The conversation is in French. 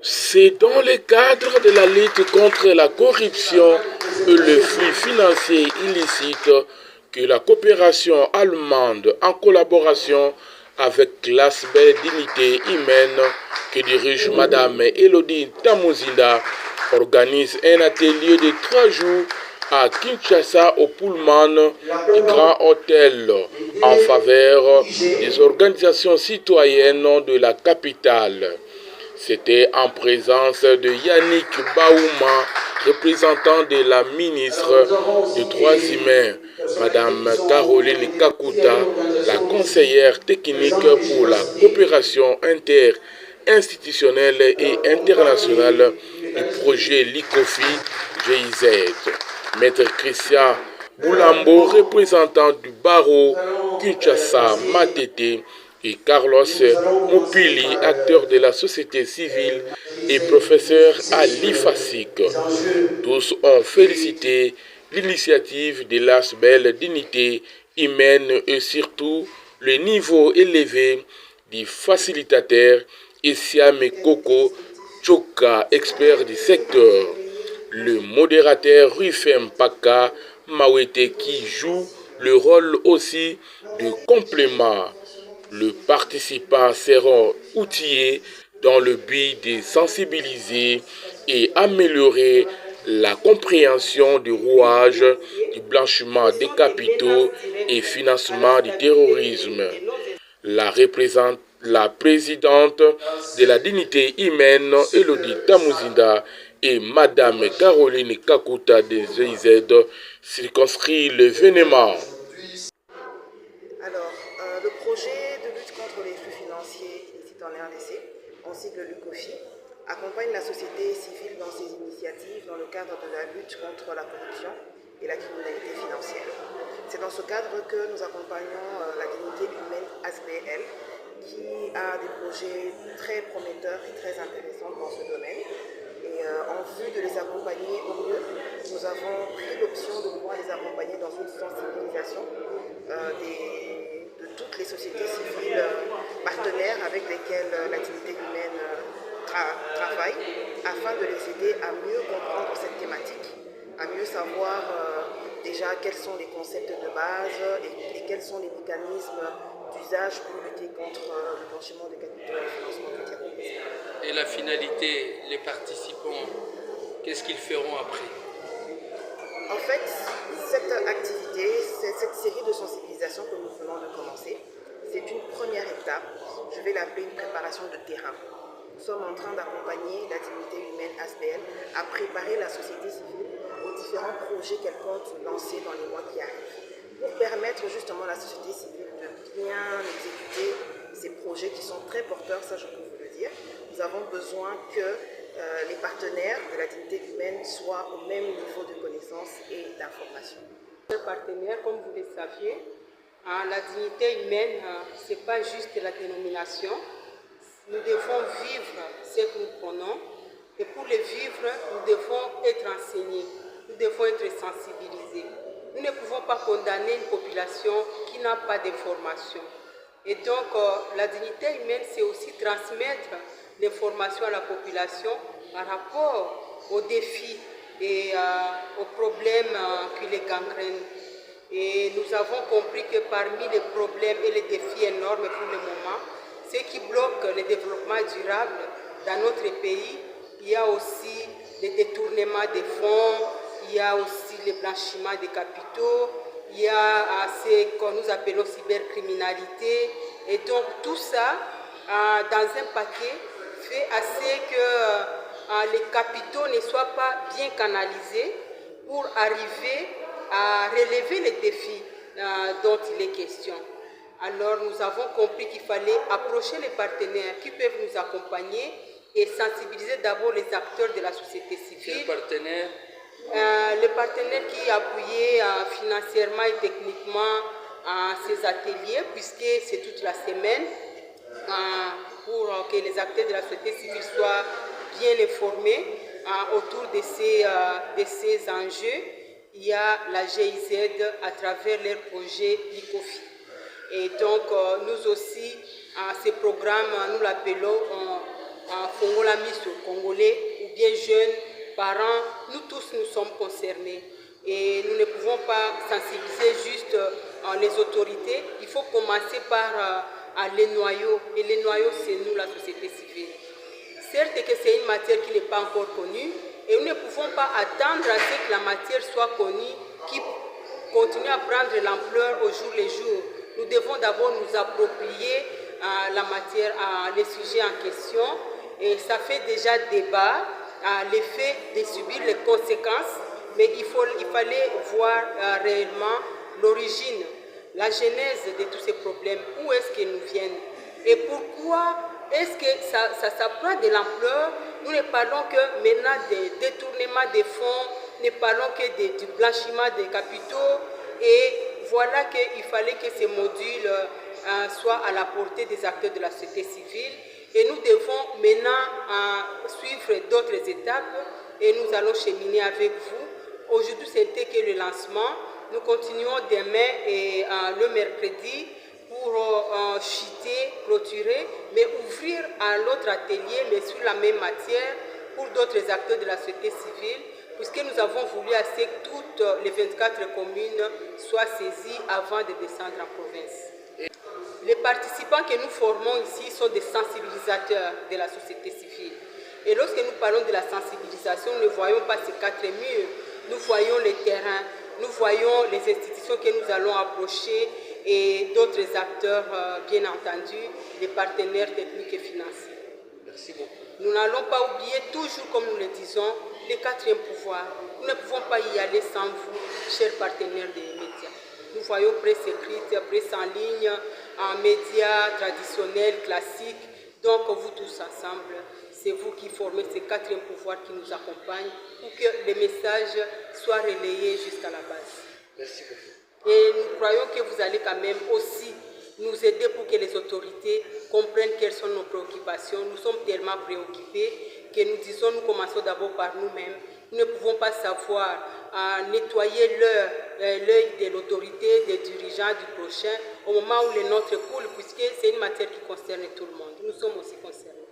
C'est dans le cadre de la lutte contre la corruption et le flux financier illicite que la coopération allemande, en collaboration avec l'ASBEL Dignité Humaine que dirige Madame Elodie Tamuzinda, organise un atelier de 3 jours à Kinshasa au Pullman du Grand Hôtel en faveur des organisations citoyennes de la capitale. C'était en présence de Yannick Baouma, représentant de la ministre des Droits humains, Madame Caroline Kakuta, la conseillère technique pour la coopération interinstitutionnelle et internationale du projet LICOFI GIZ. Maître Christian Boulambo, représentant du barreau Kinshasa Matete, et Carlos Mopili, acteur de la société civile et professeur à l'IFASIC. Tous ont félicité l'initiative de l'ASBEL Dignité Humaine et surtout le niveau élevé du facilitateur Isiame Koko Choka, expert du secteur. Le modérateur Rufem Paka Mawete qui joue le rôle aussi de complément. Les participants seront outillés dans le but de sensibiliser et améliorer la compréhension du rouage, du blanchiment des capitaux et financement du terrorisme. La présidente de la dignité humaine, Elodie Tamuzinda, et Madame Caroline Kakuta des GIZ circonscrit l'événement. Alors, le projet de lutte contre les flux financiers ici en RDC, ainsi que le LUCOFI, accompagne la société civile dans ses initiatives dans le cadre de la lutte contre la corruption et la criminalité financière. C'est dans ce cadre que nous accompagnons la dignité humaine ASBL, qui a des projets très prometteurs et très intéressants dans ce domaine. Et en vue de les accompagner au mieux, nous avons pris l'option de pouvoir les accompagner dans une sensibilisation de toutes les sociétés civiles partenaires avec lesquelles l'activité humaine travaille, afin de les aider à mieux comprendre cette thématique, à mieux savoir déjà quels sont les concepts de base et quels sont les mécanismes d'usage pour lutter contre le blanchiment de capitaux et le financement du terrorisme. Et la finalité, les participants, qu'est-ce qu'ils feront après? En fait, cette activité, cette série de sensibilisation que nous venons de commencer, c'est une première étape, je vais l'appeler une préparation de terrain. Nous sommes en train d'accompagner la dignité humaine ASBL à préparer la société civile aux différents projets qu'elle compte lancer dans les mois qui arrivent, pour permettre justement à la société civile de bien exécuter ces projets qui sont très porteurs, ça je peux vous le dire. Nous avons besoin que les partenaires de la dignité humaine soient au même niveau de connaissance et d'information. Les partenaires, comme vous le saviez, la dignité humaine, ce n'est pas juste la dénomination. Nous devons vivre ce que nous prenons et pour le vivre, nous devons être enseignés, nous devons être sensibilisés. Nous ne pouvons pas condamner une population qui n'a pas d'information. Et donc, la dignité humaine, c'est aussi transmettre l'information à la population par rapport aux défis et aux problèmes qui les gangrènent. Et nous avons compris que parmi les problèmes et les défis énormes pour le moment, ce qui bloque le développement durable dans notre pays, il y a aussi le détournement des fonds, il y a aussi le blanchiment des capitaux, il y a ce que nous appelons cybercriminalité. Et donc tout ça, dans un paquet, fait assez que les capitaux ne soient pas bien canalisés pour arriver à relever les défis dont il est question. Alors nous avons compris qu'il fallait approcher les partenaires qui peuvent nous accompagner et sensibiliser d'abord les acteurs de la société civile. Quels partenaires? Les partenaires qui appuyaient financièrement et techniquement ces ateliers, puisque c'est toute la semaine, pour que les acteurs de la société civile soient bien informés autour de ces enjeux. Il y a la GIZ à travers leur projet LICOFI. Et donc, nous aussi, ce programme, nous l'appelons Fongola Miss Congolais ou bien jeunes, parents, nous tous nous sommes concernés. Et nous ne pouvons pas sensibiliser juste les autorités. Il faut commencer par les noyaux. Et les noyaux, c'est nous, la société civile. Certes que c'est une matière qui n'est pas encore connue, et nous ne pouvons pas attendre à ce que la matière soit connue, qui continue à prendre l'ampleur au jour le jour. Nous devons d'abord nous approprier la matière, les sujets en question, et ça fait déjà débat, l'effet de subir les conséquences, mais il fallait voir réellement l'origine, la genèse de tous ces problèmes, où est-ce qu'ils nous viennent, et pourquoi est-ce que ça prend de l'ampleur. Nous ne parlons que maintenant des détournements des fonds, nous ne parlons que du blanchiment des capitaux, et voilà qu'il fallait que ces modules soient à la portée des acteurs de la société civile. Et nous devons maintenant suivre d'autres étapes et nous allons cheminer avec vous. Aujourd'hui, c'était que le lancement. Nous continuons demain et le mercredi pour chuter, clôturer, mais ouvrir un autre atelier, mais sur la même matière, pour d'autres acteurs de la société civile, puisque nous avons voulu que toutes les 24 communes soient saisies avant de descendre en province. Les participants que nous formons ici sont des sensibilisateurs de la société civile. Et lorsque nous parlons de la sensibilisation, nous ne voyons pas ces 4 murs, nous voyons les terrains, nous voyons les institutions que nous allons approcher et d'autres acteurs, bien entendu, les partenaires techniques et financiers. Merci beaucoup. Nous n'allons pas oublier, toujours comme nous le disons, le 4e pouvoir. Nous ne pouvons pas y aller sans vous, chers partenaires des médias. Nous voyons presse écrite, presse en ligne, en médias traditionnels, classiques. Donc vous tous ensemble, c'est vous qui formez ce 4e pouvoir qui nous accompagne pour que les messages soient relayés jusqu'à la base. Merci beaucoup. Et nous croyons que vous allez quand même aussi nous aider pour que les autorités comprennent quelles sont nos préoccupations. Nous sommes tellement préoccupés que nous disons, nous commençons d'abord par nous-mêmes. Nous ne pouvons pas savoir nettoyer l'œil de l'autorité, des dirigeants du prochain, au moment où les nôtres coulent, puisque c'est une matière qui concerne tout le monde. Nous sommes aussi concernés.